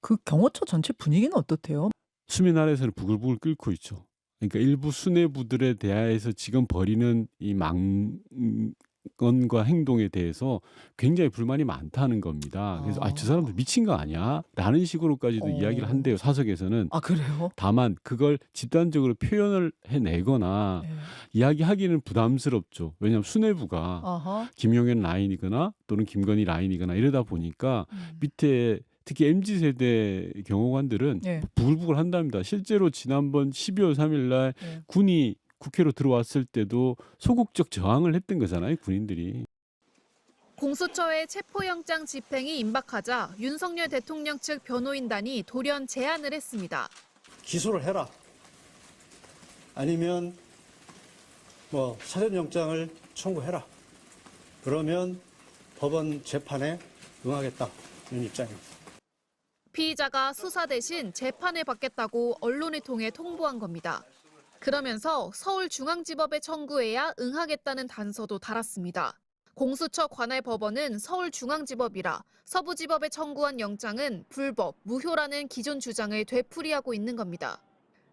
그 경호처 전체 분위기는 어떻대요? 수면 아래에서는 부글부글 끓고 있죠. 그러니까 일부 수뇌부들에 대하여서 지금 벌이는 이 망언과 행동에 대해서 굉장히 불만이 많다는 겁니다. 그래서 "아 저 사람들 아. 미친 거 아니야?"라는 식으로까지도 이야기를 어. 한대요, 사석에서는. 아 그래요? 다만 그걸 집단적으로 표현을 해내거나 예. 이야기하기는 부담스럽죠. 왜냐하면 수뇌부가 아하. 김용현 라인이거나 또는 김건희 라인이거나 이러다 보니까 음. 밑에 특히 MZ 세대 경호관들은 예. 부글부글 한답니다. 실제로 지난번 12 월 3일 날 예. 군이 국회로 들어왔을 때도 소극적 저항을 했던 거잖아요, 군인들이. 공수처의 체포영장 집행이 임박하자 윤석열 대통령 측 변호인단이 돌연 제안을 했습니다. 기소를 해라. 아니면 사전영장을 청구해라. 그러면 법원 재판에 응하겠다. 이런 입장입니다. 피의자가 수사 대신 재판을 받겠다고 언론을 통해 통보한 겁니다. 그러면서 서울중앙지법에 청구해야 응하겠다는 단서도 달았습니다. 공수처 관할 법원은 서울중앙지법이라 서부지법에 청구한 영장은 불법, 무효라는 기존 주장을 되풀이하고 있는 겁니다.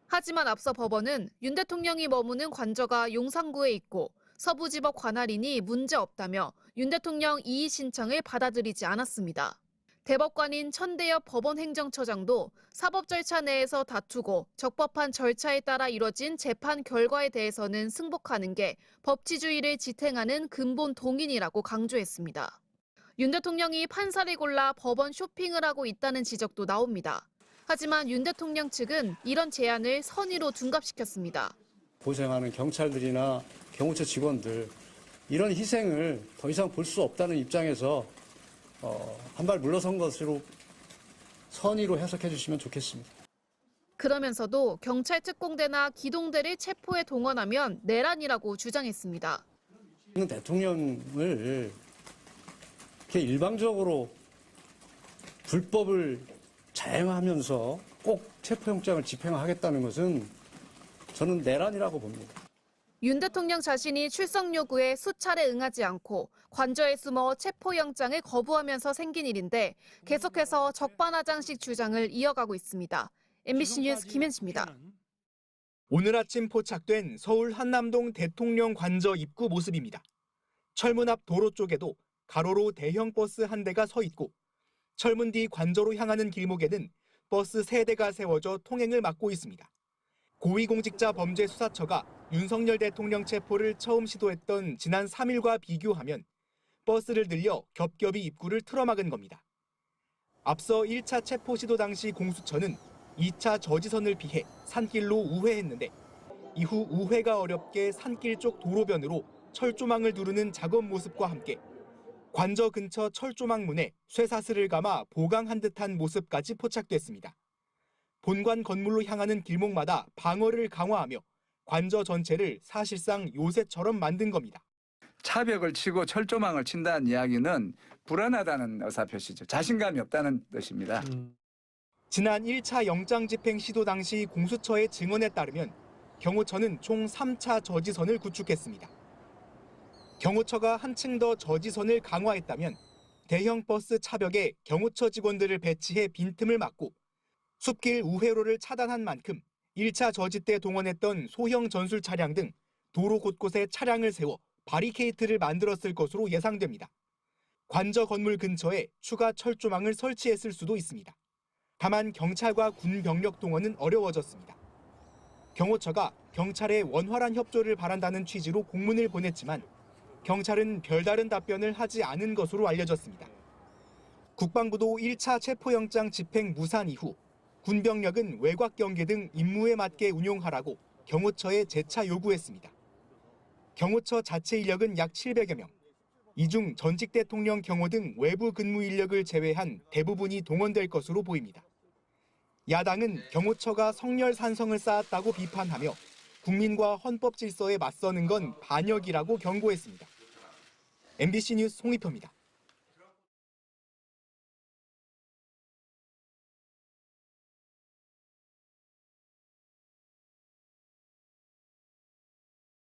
하지만 앞서 법원은 윤 대통령이 머무는 관저가 용산구에 있고 서부지법 관할이니 문제없다며 윤 대통령 이의 신청을 받아들이지 않았습니다. 대법관인 천대엽 법원행정처장도 사법 절차 내에서 다투고 적법한 절차에 따라 이뤄진 재판 결과에 대해서는 승복하는 게 법치주의를 지탱하는 근본 동인이라고 강조했습니다. 윤 대통령이 판사를 골라 법원 쇼핑을 하고 있다는 지적도 나옵니다. 하지만 윤 대통령 측은 이런 제안을 선의로 둔갑시켰습니다. 고생하는 경찰들이나 경호처 직원들 이런 희생을 더 이상 볼 수 없다는 입장에서 한 발 물러선 것으로 선의로 해석해 주시면 좋겠습니다. 그러면서도 경찰 특공대나 기동대를 체포에 동원하면 내란이라고 주장했습니다. 대통령을 이렇게 일방적으로 불법을 자행하면서 꼭 체포영장을 집행하겠다는 것은 저는 내란이라고 봅니다. 윤 대통령 자신이 출석 요구에 수차례 응하지 않고 관저에 숨어 체포영장을 거부하면서 생긴 일인데 계속해서 적반하장식 주장을 이어가고 있습니다. MBC 뉴스 김현수입니다. 오늘 아침 포착된 서울 한남동 대통령 관저 입구 모습입니다. 철문 앞 도로 쪽에도 가로로 대형 버스 한 대가 서 있고 철문 뒤 관저로 향하는 길목에는 버스 3대가 세워져 통행을 막고 있습니다. 고위공직자범죄수사처가 윤석열 대통령 체포를 처음 시도했던 지난 3일과 비교하면 버스를 늘려 겹겹이 입구를 틀어막은 겁니다. 앞서 1차 체포 시도 당시 공수처는 2차 저지선을 피해 산길로 우회했는데 이후 우회가 어렵게 산길 쪽 도로변으로 철조망을 두르는 작업 모습과 함께 관저 근처 철조망 문에 쇠사슬을 감아 보강한 듯한 모습까지 포착됐습니다. 본관 건물로 향하는 길목마다 방어를 강화하며 관저 전체를 사실상 요새처럼 만든 겁니다. 차벽을 치고 철조망을 친다는 이야기는 불안하다는 의사표시죠. 자신감이 없다는 뜻입니다. 지난 1차 영장 집행 시도 당시 공수처의 증언에 따르면 경호처는 총 3차 저지선을 구축했습니다. 경호처가 한층 더 저지선을 강화했다면 대형 버스 차벽에 경호처 직원들을 배치해 빈틈을 막고 숲길 우회로를 차단한 만큼 1차 저지 때 동원했던 소형 전술 차량 등 도로 곳곳에 차량을 세워 바리케이트를 만들었을 것으로 예상됩니다. 관저 건물 근처에 추가 철조망을 설치했을 수도 있습니다. 다만 경찰과 군 병력 동원은 어려워졌습니다. 경호처가 경찰의 원활한 협조를 바란다는 취지로 공문을 보냈지만 경찰은 별다른 답변을 하지 않은 것으로 알려졌습니다. 국방부도 1차 체포영장 집행 무산 이후 군병력은 외곽 경계 등 임무에 맞게 운용하라고 경호처에 재차 요구했습니다. 경호처 자체 인력은 약 700여 명, 이 중 전직 대통령 경호 등 외부 근무 인력을 제외한 대부분이 동원될 것으로 보입니다. 야당은 경호처가 성렬산성을 쌓았다고 비판하며 국민과 헌법 질서에 맞서는 건 반역이라고 경고했습니다. MBC 뉴스 송희표입니다.